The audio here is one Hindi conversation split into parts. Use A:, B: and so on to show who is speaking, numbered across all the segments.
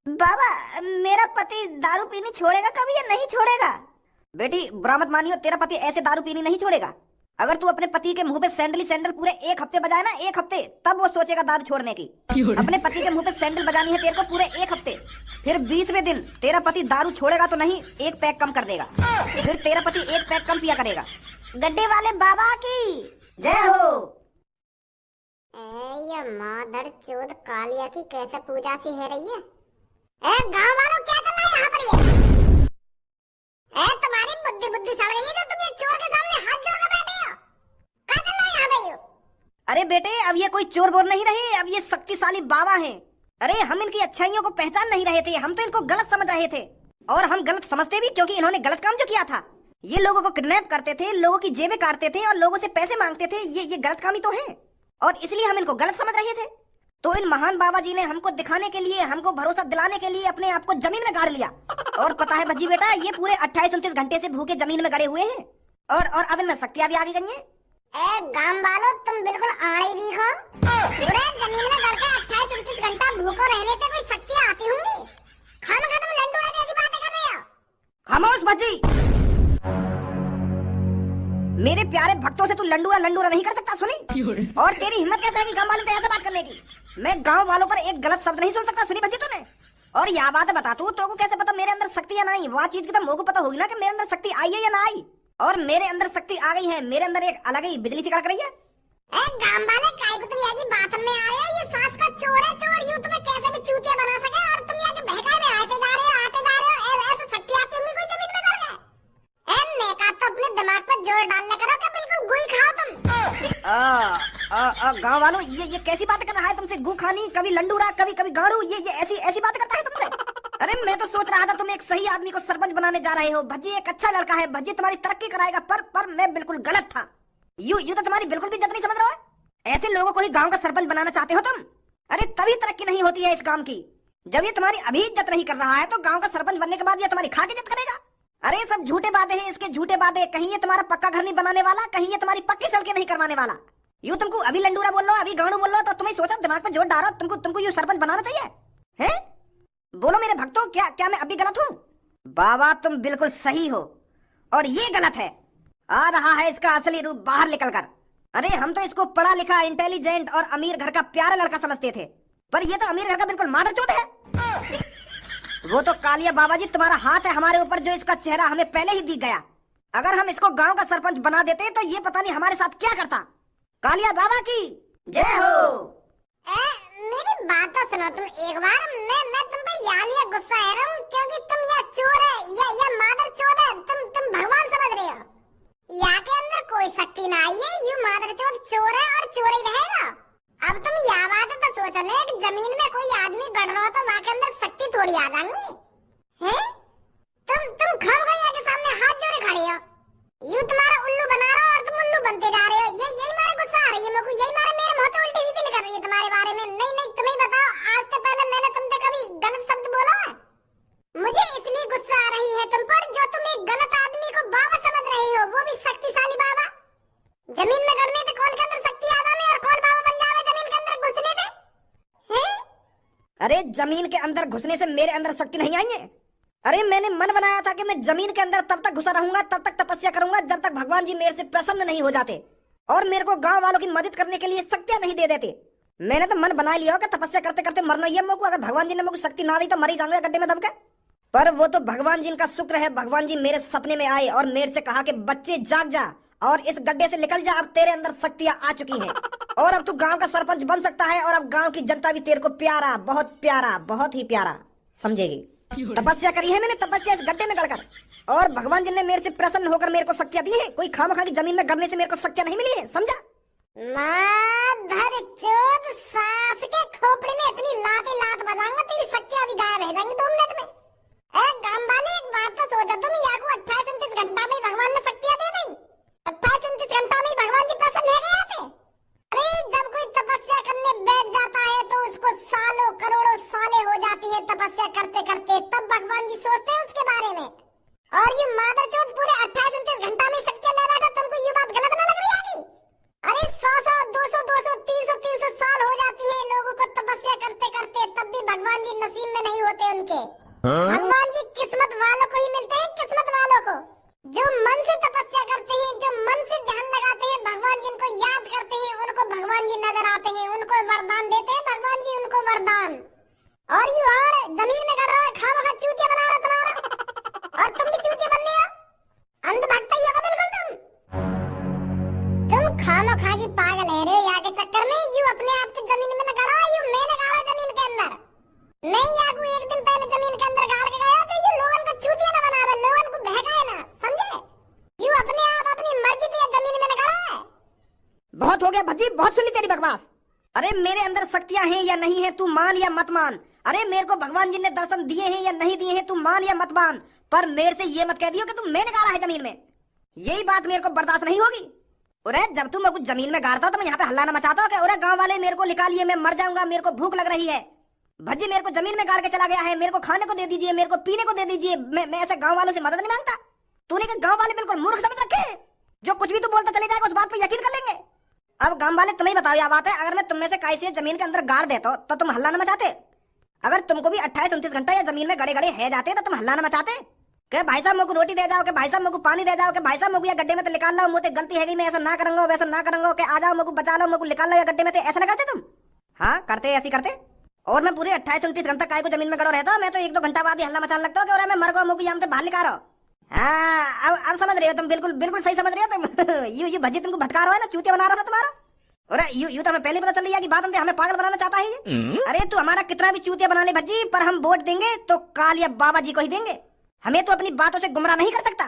A: बाबा, मेरा पति दारू पीनी छोड़ेगा कभी या नहीं छोड़ेगा? बेटी बुरा मत मानियो, तेरा पति ऐसे दारू पीनी नहीं छोड़ेगा। अगर तू अपने पति के मुंह पे सैंडल ही सैंडल पूरे 1 हफ्ते बजाए ना, 1 हफ्ते, तब वो सोचेगा दारू छोड़ने की। अपने पति के मुंह पे सैंडल बजानी है तेरे को पूरे 1 हफ्ते, फिर 20वें दिन तेरा पति दारू छोड़ेगा तो नहीं, 1 पैक कम कर देगा। फिर तेरा पति 1 पैक कम पिया करेगा। गड्ढे वाले बाबा की जय हो।
B: ये मादर चोद कालिया की कैसे पूजा सी है रही है। गांव वालों क्या चल रहा है यहाँ पर? ये तुम्हारी बुद्धि बुद्धि सड़ गई है जो तुम ये चोर के सामने हाथ जोड़ के बैठे हो। क्या चल रहा है यहाँ पे?
A: अरे बेटे, अब ये कोई चोर बोर नहीं रहे, अब ये शक्तिशाली बाबा हैं। अरे हम इनकी अच्छाइयों को पहचान नहीं रहे थे, हम तो इनको गलत समझ रहे थे। और हम गलत समझते भी क्योंकि इन्होंने गलत काम जो किया था। ये लोगों को किडनैप करते थे, लोगों की जेबें काटते थे और लोगों से पैसे मांगते थे। ये गलत काम ही तो है, और इसलिए हम इनको गलत समझ रहे थे। तो इन महान बाबा जी ने हमको दिखाने के लिए, हमको भरोसा दिलाने के लिए अपने आप को जमीन में गाड़ लिया। और पता है भज्जी बेटा, ये पूरे 28-29 घंटे से भूखे जमीन में गड़े हुए हैं, और अब इनमें शक्तियां भी आ गई हैं।
B: गांव वालों तुम बिल्कुल आड़े दिखो। पूरे जमीन में गड़ के 28-29 घंटा भूखो रहने से कोई शक्तियां आती होंगी? खाम खा तुम लंडूरा जैसी बातें कर रहे हो।
A: खामोश भज्जी, मेरे प्यारे भक्तों से तू लंडूरा लंडूरा नहीं कर सकता, सुनी? और तेरी हिम्मत कैसे है कि गांव वालों से ऐसे बात करने की? मैं गांव वालों पर एक गलत शब्द नहीं सुन सकता, सुनी भज्जी तूने? और यह बात बता तू, तो को कैसे पता मेरे अंदर शक्ति या नहीं? वह चीज की तो मोको पता होगी ना कि मेरे अंदर शक्ति आई है या ना आई। और मेरे अंदर शक्ति आ गई है, मेरे अंदर एक अलग ही बिजली सी कड़क रही है।
B: गांव वाले काय को तुम यहाँ बात में आ रहे हो? ये सास का चोर है, चोर। यूं तुम्हें कैसे भी चूतिया बना सके, और तुम यहाँ बहकाए में आते जा रहे हो, आते जा रहे हो। ऐसे शक्ति आती होंगी कोई जमीन में गड़ गए? मैं का तो अपने दिमाग पर जोर डालने करो कि बिल्कुल गुई खाओ तुम।
A: गांव वालों, ये कैसी बातें कर रहा है तुमसे? गू खानी, कभी लंडूरा, कभी कभी गाड़ू, ये ऐसी बातें करता है तुमसे? अरे मैं तो सोच रहा था तुम एक सही आदमी को सरपंच बनाने जा रहे हो। भज्जी एक अच्छा लड़का है, भज्जी तुम्हारी तरक्की कराएगा, पर मैं बिल्कुल गलत था। यू तो तुम्हारी बिल्कुल भी इज्जत नहीं समझ रहा है। ऐसे लोगों को ही गांव का सरपंच बनाना चाहते हो तुम? अरे तभी तरक्की नहीं होती है इस काम की। जब ये तुम्हारी अभी इज्जत नहीं कर रहा है, तो गांव का सरपंच बनने के बाद ये तुम्हारी खाक इज्जत करेगा? अरे सब झूठे बातें हैं इसके, झूठे बातें। कहीं ये तुम्हारा पक्का घर नहीं बनाने वाला, कहीं ये तुम्हारी पक्की सड़कें नहीं करवाने वाला। यूं तुमको अभी लंडूरा बोल लो, अभी गांडू बोल लो, तो तुम्हें सोचो, दिमाग पर जोर डालो। तुमको यूं सरपंच बनाना चाहिए है? बोलो मेरे भक्तों, क्या मैं अभी गलत हूँ? बाबा तुम बिल्कुल सही हो, और ये गलत है। आ रहा है इसका असली रूप बाहर निकल कर। अरे हम तो इसको पढ़ा लिखा, इंटेलिजेंट और अमीर घर का प्यारा लड़का समझते थे, पर ये तो अमीर घर का बिल्कुल मादरचोद है। वो तो कालिया बाबा जी, तुम्हारा हाथ है हमारे ऊपर, जो इसका चेहरा हमें पहले ही दिख गया। अगर हम इसको गांव का सरपंच बना देते तो ये पता नहीं हमारे साथ क्या करता। कालिया बाबा की जय हो।
B: मेरी बात तो सुनो तुम एक बार। मैं तुम पे यालिया गुस्सा आ रहा हूँ, क्योंकि तुम ये चोर है, ये मादर चोद है। तुम भगवान समझ रहे हो। यहाँ के अंदर कोई शक्ति ना आई है, यू मादर चोर है और चोर ही रहेगा। अब तुम यह बात तो सोचो ना, कि जमीन में कोई आदमी गड़ रहा हो तो वहाँ के अंदर शक्ति थोड़ी आ जाएंगी है? तुम खम गया के सामने हाथ जोड़े खड़े हो। यू तुम्हारा उल्लू बना रहा हो और तुम उल्लू बनते जा रहे हो। यही मारे गुस्सा आ रही है मेरे को, यही मारे मेरे मुंह पे उल्टी सीधी कर रही है तुम्हारे बारे में। नहीं तुम्हें बताओ, आज से पहले मैंने तुमसे कभी गलत शब्द बोला है? मुझे इसलिए गुस्सा आ रही है तुम पर, जो तुम एक गलत आदमी को बाबा समझ रहे हो, वो भी शक्तिशाली बाबा। जमीन में गड़ने से कौन के अंदर शक्ति आ जाए और कौन बाबा बन जावे जमीन के अंदर घुसने से?
A: अरे जमीन के अंदर घुसने से मेरे अंदर शक्ति नहीं आई है। अरे मैंने मन बनाया था कि मैं जमीन के अंदर तब तक घुसा रहूंगा, तब तक तपस्या करूंगा, जब तक भगवान जी मेरे से प्रसन्न नहीं हो जाते और मेरे को गांव वालों की मदद करने के लिए शक्तियां नहीं दे देते। मैंने तो मन बना लिया कि तपस्या करते करते मरना ही है मेरे को। अगर भगवान जी ने मेरे को शक्ति ना दी तो मर ही जाऊंगा गड्ढे में दब के। पर वो तो भगवान जी का शुक्र है, भगवान जी मेरे सपने में आए और मेरे से कहा कि बच्चे जाग जा और इस गड्ढे से निकल जा, अब तेरे अंदर शक्तियां आ चुकी हैं और अब तू गांव का सरपंच बन सकता है, और अब गांव की जनता भी तेरे को प्यारा, बहुत ही प्यारा समझेगी। तपस्या करी है मैंने, तपस्या इस गड्ढे में गड़कर, और भगवान जी ने मेरे से प्रसन्न होकर मेरे को शक्तियां दी है। कोई खामखा की जमीन में गड़ने से मेरे को शक्तियां नहीं मिली है, समझा?
B: माधर चोद सास के खोपड़ी में इतनी लात बजाऊंगा, तेरी शक्तियां भी गायब रह जाएंगी 2 मिनट में। गांव वाले एक बात तो सोचो तुम, या को 28-29 घंटा में भगवान ने शक्तियां दे दी। 28-29 घंटा में भगवान जी प्रसन्न हो गए थे। अरे जब कोई तपस्या करने बैठ जाता है तो उसको सालों करोड़ों सालें हो जाती है तपस्या करते करते, तब भगवान जी सोचते हैं उसके बारे में। और ये मादरचोद पूरे 28-29 घंटा में शक्तियां ले बैठा, तुमको ये बात गलत ना लग रही है? अरे 100-200, 200, 300 साल हो जाती है लोगों को तपस्या नसीब में नहीं होते उनके। भगवान जी किस्मत वालों को ही मिलते हैं, किस्मत वालों को जो मन से तपस्या करते हैं, जो मन से ध्यान लगाते हैं, भगवान जी उनको याद करते हैं, उनको भगवान जी नजर आते हैं, उनको वरदान देते हैं भगवान जी, उनको वरदान। और यू और जमीन में कर रहा है, खामखा चूतिया बना रहा तुम्हारा, और तुम भी चूतिया बनने हो, अंधभक्त ही हो बिल्कुल तुम खामखा की पागल है रे यहाँ के चक्कर में। यू अपने आप को जमीन में न गाड़ा, यू मैंने गाड़ा जमीन के अंदर। नहीं याकू एक दिन पहले जमीन के अंदर गाड़ के गया तो यू लोगन को चूतिया न बना रहे, लोगन को बहकाए ना, समझे? यू अपने आप अपनी मर्जी से जमीन में न गाड़ा है।
A: बहुत हो गया भज्जी, बहुत सुनी तेरी बकवास। अरे मेरे अंदर शक्तियां हैं या नहीं है, तू मान या मत मान। अरे मेरे को भगवान जी ने दर्शन दिए हैं या नहीं दिए हैं, तू मान या मत मान, पर मेरे से ये मत कह दियो कि तू मैंने गाड़ा है जमीन में। यही बात मेरे को बर्दाश्त नहीं होगी। अरे जब तू मैं कुछ जमीन में गाड़ता हो तो मैं यहाँ पे हल्ला न मचाता हूँ कि अरे गांव वाले मेरे को निकालिए, मैं मर जाऊंगा, मेरे को भूख लग रही है। भज्जी मेरे को जमीन में गाड़ के चला गया है, मेरे को खाने को दे दीजिए, मेरे को पीने को दे दीजिए। मैं ऐसे गांव वालों से मदद नहीं मांगता। तूने कि गांव वाले बिल्कुल मूर्ख समझ रखे हैं, जो कुछ भी तू बोलता चले जाएगा उस बात पे यकीन कर लेंगे। अब गांव वाले तुम्हें बताओ यह बात है, अगर मैं तुम में से कैसे जमीन के अंदर गाड़ देता तो तुम हल्ला न मचाते? अगर तुमको भी 28-29 घंटा या जमीन में गड़े गड़े है जाते तो तुम हल्ला न मचाते? के भाई साहब मुझको रोटी दे जाओ, के भाई साहब मुझको पानी दे जाओ, के भाई साहब मुझको या गड्ढे में तो निकाल लो, मुझे गलती है मैं ऐसा ना करूंगा वैसा ना करूंगा, के आ जाओ मुझको बचा लो, मुझको निकाल लो या गड्ढे में से, ऐसा ना करते तुम? हाँ करते, ऐसी करते। और मैं पूरे 28-29 घंटा काय को जमीन में गड़ा रहता, मैं तो 1-2 घंटा बाद ही हल्ला मचाने लगता हूँ मैं मर गया, मुझको यहाँ से बाहर निकाल रहा। हाँ अब समझ रहे हो तुम, बिल्कुल बिल्कुल सही समझ रहे हो तुम। यू भज्जी तुमको भटका रहा है ना, चूतिया बना रहा है तुम्हारा। अरे यू तो हमें पहले पता चल रही है कि बात हमें पागल बनाना चाहता है। अरे तू हमारा कितना भी चूतिया बना ले भज्जी, पर हम वोट देंगे तो कालिया बाबा जी को ही देंगे। हमें तो अपनी बातों से गुमराह नहीं कर सकता।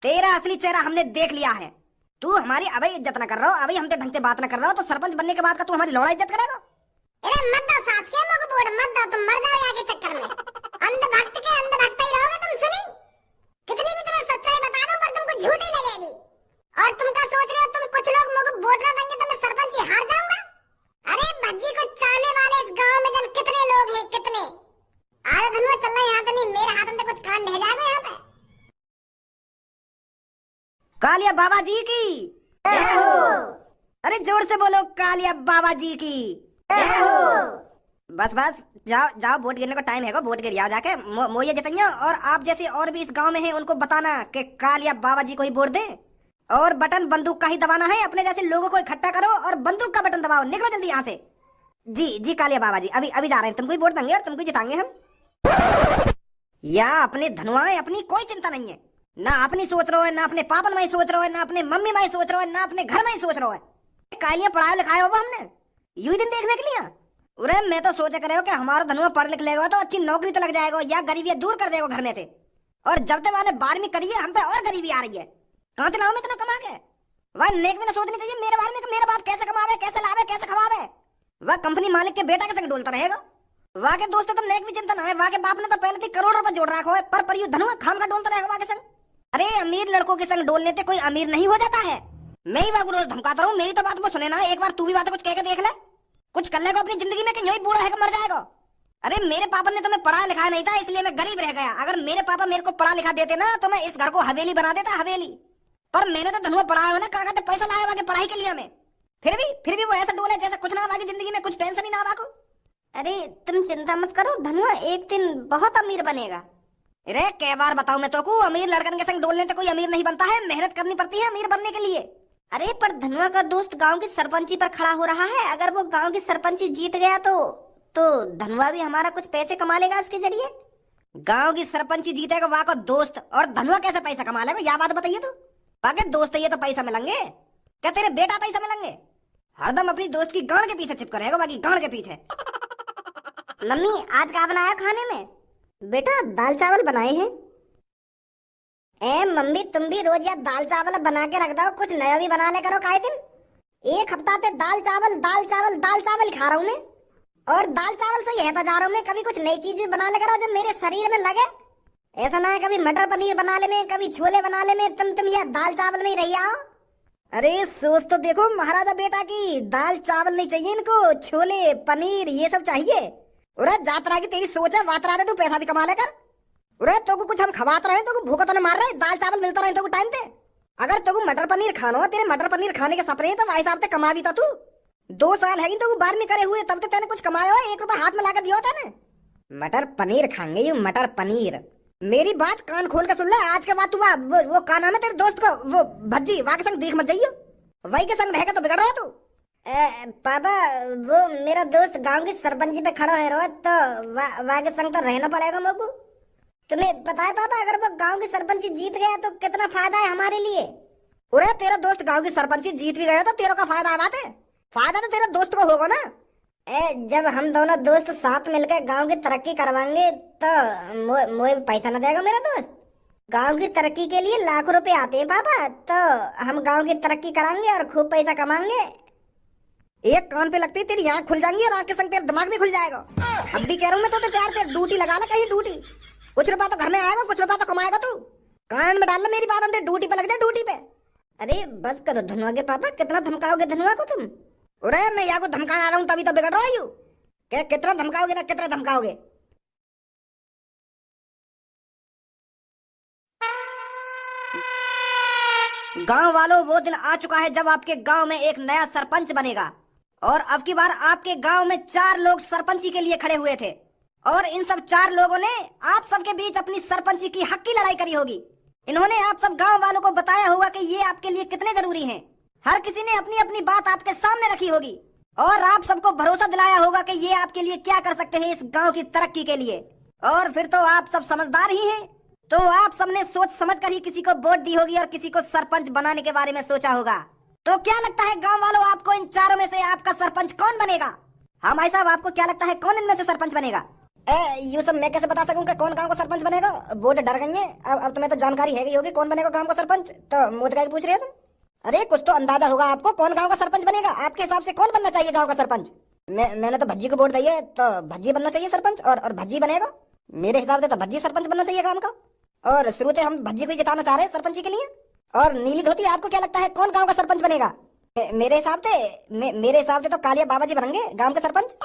A: तेरा असली चेहरा हमने देख लिया है। तू हमारी अभी इज्जत न कर रहा हो, अभी हमसे ढंग से बात न कर रहा हो, तो सरपंच बनने के बाद का तू हमारी लौड़ा इज्जत करेगा?
B: अरे मत दो सास के मुझको वोट मत दो, तुम मर जाओ यहाँ के चक्कर में। अंधभक्त के अंधभक्त ही रहोगे तुम। सुनी कितनी भी तुम्हें सच्चाई बता दूं पर तुमको झूठी लगेगी। और तुम क्या सोच रहे हो तुम कुछ लोग मुझको वोट ना देंगे तो मैं सरपंच ही हार जाऊंगा? अरे भज्जी को चाहने वाले इस गांव में जन कितने लोग हैं, कितने। आरे धनुआ चलना यहाँ तो नहीं, मेरे हाथ में कुछ कान नहीं जाएगा यहाँ पे।
A: कालिया बाबा जी की जय हो। अरे जोर से बोलो, कालिया बाबा जी की जय हो। बस बस जाओ जाओ, वोट गिरने का टाइम है, वोट गिर आओ जाके मोये जितैया। और आप जैसे और भी इस गांव में हैं उनको बताना कि कालिया बाबा जी को ही वोट दे, और बटन बंदूक का ही दबाना है। अपने जैसे लोगों को इकट्ठा करो और बंदूक का बटन दबाओ, निकलो जल्दी यहाँ से। जी जी कालिया बाबा जी, अभी अभी जा रहे हैं, तुमको ही वोट देंगे और तुमको ही जिताएंगे हम। या अपने धनुआए, अपनी कोई चिंता नहीं है, ना अपनी सोच रहे हो, ना अपने पापन में सोच रहे हो, ना अपने मम्मी में सोच रहे हो, ना अपने घर में सोच रहे हो। कालिया पढ़ाया लिखाया होगा हमने यू दिन देखने के लिए। अरे मैं तो सोचा कर रहे हो कि हमारा धनुआ पढ़ लिख लेगा तो अच्छी नौकरी तो लग जाएगा, या गरीबी दूर कर देगा घर में से। और जब तक मैंने 12वीं करी है हम पे और गरीबी आ रही है। कहाँ से लाऊं मैं इतना कमा के? वह नेक में ना सोचनी चाहिए मेरे बारे में कि मेरा बाप कैसे कमावे, कैसे लावे, कैसे खवावे। वह कंपनी मालिक के बेटा के संग डोलता रहेगा। वहाँ के दोस्त तो नेक भी चिंता ना है, वहाँ के बाप ने तो पहले 1 करोड़ रुपए जोड़ रखा है, पर यू धनुआ खाम का डोलता रहेगा वहाँ के संग। अरे अमीर लड़कों के संग डोलने से कोई अमीर नहीं हो जाता है। मैं ही वागू रोज धमकाता रहूं, मेरी तो बात को सुने ना, एक बार तू भी बात कुछ कह के देख ले, कुछ कर लेगा अपनी जिंदगी में कि यूं ही बूढ़ा है कि मर जाएगा। अरे मेरे पापा ने तो मैं पढ़ा लिखा नहीं था, इसलिए मैं गरीब रह गया। अगर मेरे पापा मेरे को पढ़ा लिखा देते ना तो मैं इस घर को हवेली बना देता, हवेली। पर मैंने तो धनुआ पढ़ाया हो ना, कागज पैसा लाया वाके पढ़ाई के लिए मैं। फिर भी वो ऐसा डोले जैसे कुछ ना वाकी जिंदगी में कुछ टेंशन ही ना वाको। अरे तुम चिंता मत करो, धनुआ एक दिन बहुत अमीर बनेगा। अरे कई बार बताऊं मैं तो को, अमीर लड़कन के संग डोलने से कोई अमीर नहीं बनता है, मेहनत करनी पड़ती है अमीर बनने के लिए। अरे पर धनुआ का दोस्त गांव की सरपंची पर खड़ा हो रहा है, अगर वो गांव की सरपंची जीत गया तो धनुआ भी हमारा कुछ पैसे कमा लेगा उसके जरिए। गांव की सरपंची जीतेगा वहाँ का दोस्त, और धनुआ कैसे पैसा कमा लेगा, यह बात बताइए तो। बाकी दोस्त ये तो पैसा मिलेंगे, क्या तेरे बेटा पैसा मिलेंगे? हरदम अपनी दोस्त की गांड के पीछे चिपका रहेगा, बाकी गांड के पीछे। मम्मी आज क्या बनाया खाने में? बेटा दाल चावल बनाए हैं। ए मम्मी तुम भी रोज यार दाल चावल बना के रख दो, कुछ नया भी बना ले करो। काहे दिन 1 हफ्ता से दाल चावल दाल चावल दाल चावल खा रहा हूँ मैं, और दाल चावल से यह बजा रहा हूँ मैं। कभी कुछ नई चीज भी बना ले करो जो मेरे शरीर में लगे। ऐसा ना है कभी मटर पनीर बना ले में, कभी छोले बना ले में, तुम यार दाल चावल में ही रही आओ। अरे सोच तो देखो महाराजा बेटा की, दाल चावल नहीं चाहिए इनको, छोले पनीर ये सब चाहिए। अरे जातरा की तेरी सोच है, वातरा दे तू पैसा भी कमा लेकर। अरे तो कुछ हम खवाते रहे तो भूखा तो नहीं मार रहे, दाल चावल मिलता रहे तो टाइम पे। अगर तो मटर पनीर खाना हो, तेरे मटर पनीर खाने के सपने तो भाई साहब से कमा भी था तू। 2 साल है तो 12वीं करे हुए, तब तो तेने कुछ कमाया हो, 1 रुपया हाथ में लाकर दिया तेने। मटर पनीर खाएंगे यू, मटर पनीर। मेरी बात कान खोल कर सुन ले। आज के बाद तू वो का नाम है तेरे दोस्त को, वो भज्जी, वहाँ के संग देख मत जाइयो। वही के संग रहेगा तो बिगड़ रहा तू। पापा वो मेरा दोस्त गांव की सरपंची पे खड़ा है रोज, तो वहाँ के संग तो रहना पड़ेगा मेरे। तुम्हें पता है पापा, अगर वो गांव की सरपंची जीत गया तो कितना फायदा है हमारे लिए। अरे तेरा दोस्त गांव की सरपंची जीत भी गया तो तेरा का फायदा है? बात है, फायदा तो तेरे दोस्त को होगा ना। जब हम दोनों दोस्त साथ मिलकर गांव की तरक्की करवाएंगे तो मुझे पैसा न देगा मेरा दोस्त। गांव की तरक्की के लिए लाखों रुपए आते हैं पापा, तो हम गांव की तरक्की कराएंगे और खूब पैसा कमाएंगे। एक कान पे लगती तेरी आंख खुल जाएंगी और आंख के संग तेरा दिमाग भी खुल जाएगा। अब भी कह रहा हूँ मैं तो प्यार से ड्यूटी लगा ले कहीं, ड्यूटी। कुछ रुपया तो घर में आएगा, कुछ रुपया तो कमाएगा तू। कान में डाल ले मेरी बात, अंदर ड्यूटी पे लग जाए, ड्यूटी पे। अरे बस करो धनुआ के पापा, कितना धमकाओगे धनुआ को तुम? अरे मैं यहाँ को धमकाने आ रहा हूँ तभी तो बिगड़ रहा हूँ। क्या कितना धमकाओगे ना, कितना धमकाओगे? गांव वालों, वो दिन आ चुका है जब आपके गांव में एक नया सरपंच बनेगा। और अब की बार आपके गांव में 4 लोग सरपंची के लिए खड़े हुए थे, और इन सब 4 लोगों ने आप सबके बीच अपनी सरपंची की हक की लड़ाई करी होगी। इन्होंने आप सब गांव वालों को बताया होगा कि ये आपके लिए कितने जरूरी हैं। हर किसी ने अपनी अपनी बात आपके सामने रखी होगी और आप सबको भरोसा दिलाया होगा कि ये आपके लिए क्या कर सकते हैं इस गांव की तरक्की के लिए। और फिर तो आप सब समझदार ही हैं, तो आप सबने सोच समझ कर ही किसी को वोट दी होगी और किसी को सरपंच बनाने के बारे में सोचा होगा। तो क्या लगता है गांव वालों, आपको इन 4 में से आपका सरपंच कौन बनेगा? हाँ भाई साहब, आपको क्या लगता है कौन इनमें से सरपंच बनेगा? ये सब मैं कैसे बता सकूं कि कौन गांव का सरपंच बनेगा? वोट डर गई है। अब तुम्हें तो जानकारी है होगी कौन बनेगा गांव का सरपंच, तो मुझे क्या पूछ रहे हो तुम? अरे कुछ तो अंदाजा होगा आपको कौन गांव का सरपंच बनेगा। आपके हिसाब से कौन बनना चाहिए गांव का सरपंच? मैंने तो भज्जी को वोट दी है, तो भज्जी बनना चाहिए सरपंच, और भज्जी बनेगा। मेरे हिसाब से तो भज्जी सरपंच बनना चाहिए गांव का, और शुरू से हम भज्जी को ही जिताना चाह रहे हैं सरपंची के लिए। और नीली धोती, आपको क्या लगता है कौन गांव का सरपंच बनेगा? मेरे हिसाब से तो कालिया बाबा जी बनेंगे गांव के सरपंच।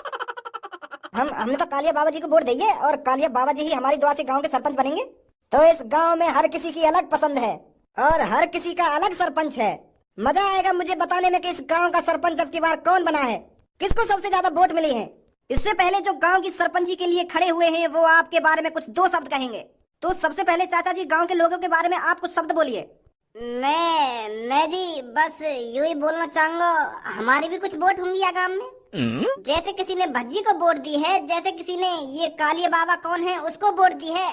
A: हमने तो कालिया बाबा जी को वोट दी है और कालिया बाबा जी ही हमारी दुआ से गांव के सरपंच बनेंगे। तो इस गांव में हर किसी की अलग पसंद है और हर किसी का अलग सरपंच है। मजा आएगा मुझे बताने में कि इस गांव का सरपंच अब की बार कौन बना है, किसको सबसे ज्यादा वोट मिली है। इससे पहले जो गांव की सरपंची के लिए खड़े हुए हैं वो आपके बारे में कुछ 2 शब्द कहेंगे। तो सबसे पहले चाचा जी, गांव के लोगों के बारे में आप कुछ शब्द बोलिए। मैं जी बस यूं ही बोलना चाहूंगा, हमारी भी कुछ वोट होंगी यहाँ गांव में। जैसे किसी ने भज्जी को वोट दी है, जैसे किसी ने ये कालिया बाबा कौन है उसको वोट दी है,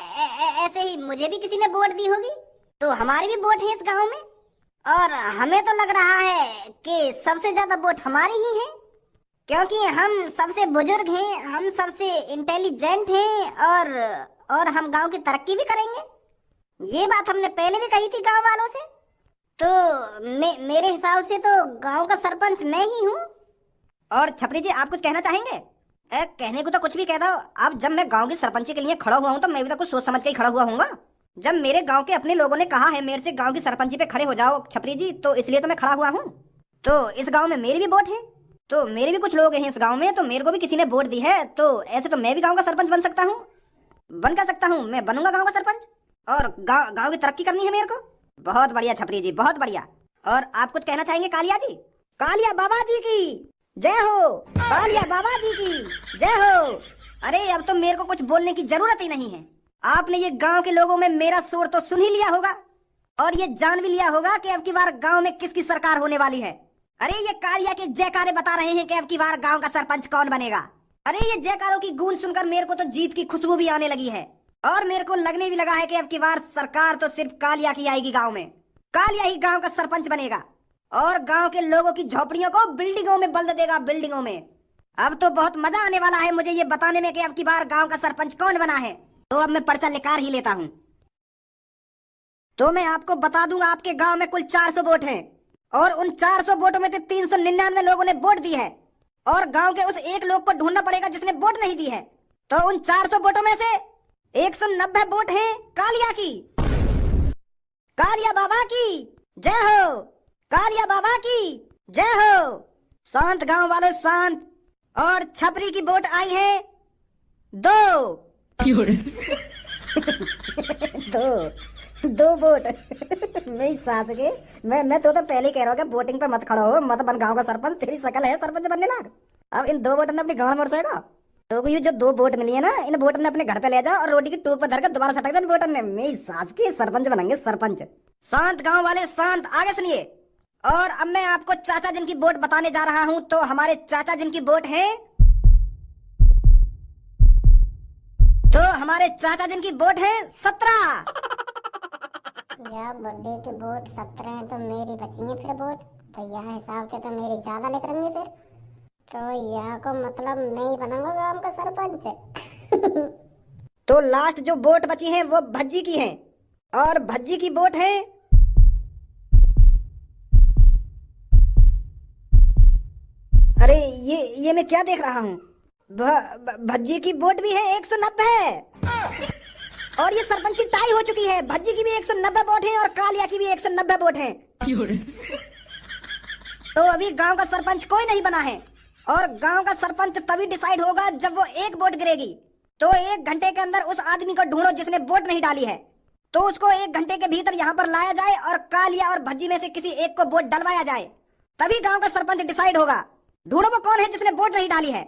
A: ऐसे ही मुझे भी किसी ने वोट दी होगी। तो हमारी भी वोट है इस गांव में, और हमें तो लग रहा है कि सबसे ज्यादा वोट हमारी ही है, क्योंकि हम सबसे बुजुर्ग हैं, हम सबसे इंटेलिजेंट हैं, और हम गांव की तरक्की भी करेंगे। ये बात हमने पहले भी कही थी गांव वालों से। तो मेरे हिसाब से तो गांव का सरपंच मैं ही हूँ। और छपरी जी, आप कुछ कहना चाहेंगे? कहने को तो कुछ भी कह दो। अब जब मैं गांव की सरपंची के लिए खड़ा हुआ हूँ तो मैं भी तो कुछ सोच समझ के ही खड़ा हुआ हूँगा। जब मेरे गांव के अपने लोगों ने कहा है मेरे से गांव की सरपंची पे खड़े हो जाओ छपरी जी, तो इसलिए तो मैं खड़ा हुआ हूँ। तो इस गांव में मेरी भी वोट है, तो मेरे भी कुछ लोग हैं इस गांव में, तो मेरे को भी किसी ने वोट दी है, तो ऐसे तो मैं भी गांव का सरपंच बन सकता हूँ। बन क्या सकता हूँ, मैं बनूंगा गांव का सरपंच, और गांव की तरक्की करनी है मेरे को। बहुत बढ़िया छपरी जी, बहुत बढ़िया। और आप कुछ कहना चाहेंगे कालिया जी? कालिया बाबा जी की जय हो, कालिया बाबा जी की जय हो। अरे अब तो मेरे को कुछ बोलने की जरूरत ही नहीं है। आपने ये गांव के लोगों में मेरा शोर तो सुन ही लिया होगा, और ये जान भी लिया होगा कि अब की बार गांव में किसकी सरकार होने वाली है। अरे ये कालिया के जयकारे बता रहे हैं कि अब की बार गांव का सरपंच कौन बनेगा। अरे ये जयकारों की गूंज सुनकर मेरे को तो जीत की खुशबू भी आने लगी है, और मेरे को लगने भी लगा है कि अब की बार सरकार तो सिर्फ कालिया की आएगी गांव में। कालिया ही गांव का सरपंच बनेगा और गांव के लोगों की झोपड़ियों को बिल्डिंगों में बदल देगा, बिल्डिंगों में। अब तो बहुत मजा आने वाला है मुझे ये बताने में कि अब की बार गांव का सरपंच कौन बना है। तो अब मैं पर्चा निकाल ही लेता हूँ। तो मैं आपको बता दूंगा, आपके गांव में कुल 400 वोट हैं, और उन 400 वोटों में से 399 लोगों ने वोट दी है, और गांव के उस एक लोग को ढूंढना पड़ेगा जिसने वोट नहीं दी है। तो उन 400 वोटों में से 190 वोट हैं कालिया की। कालिया बाबा की जय हो, कालिया बाबा की जय हो। शांत गांव वालों, शांत। और छपरी की वोट आई है 2 दो वोट। नहीं सास के, मैं तो पहले कह रहा हूँ कि वोटिंग पे मत खड़ा हो, मत बन गांव का सरपंच। तेरी शकल है सरपंच बनने लाग। अब इन 2 वोटों ने अपनी गांव मोड़ सकेगा। तो ये जो 2 वोट मिली है ना, इन वोट ने अपने घर पे ले जाओ और रोटी की टोक पे धर कर दोबारा सटक दो इन वोटर ने। मेरी सास की सरपंच बनेंगे सरपंच। शांत गांव वाले शांत, आगे सुनिए। और अब मैं आपको चाचा जिनकी वोट बताने जा रहा हूं। तो हमारे चाचा जिनकी वोट है, तो हमारे चाचा जिनकी वोट है 17।
B: या बुड्ढे की वोट 17 है तो मेरी बची है फिर वोट, तो यह हिसाब से तो मेरी ज्यादा लिख रही फिर। तो यह को मतलब मैं ही बनूंगा गांव का सरपंच।
A: तो लास्ट जो वोट बची है वो भज्जी की है, और भज्जी की वोट है अरे ये मैं क्या देख रहा हूँ। भज्जी की वोट भी है 190। और ये सरपंची टाई हो चुकी है। भज्जी की भी 190 वोट है और कालिया की भी 190 वोट है। तो अभी गांव का सरपंच कोई नहीं बना है, और गांव का सरपंच तभी डिसाइड होगा जब वो एक वोट गिरेगी। तो 1 घंटे के अंदर उस आदमी को ढूंढो जिसने वोट नहीं डाली है, तो उसको 1 घंटे के भीतर यहाँ पर लाया जाए और कालिया और भज्जी में से किसी एक को वोट डलवाया जाए, तभी गांव का सरपंच डिसाइड होगा। ढूंढो वो कौन है जिसने वोट नहीं डाली है।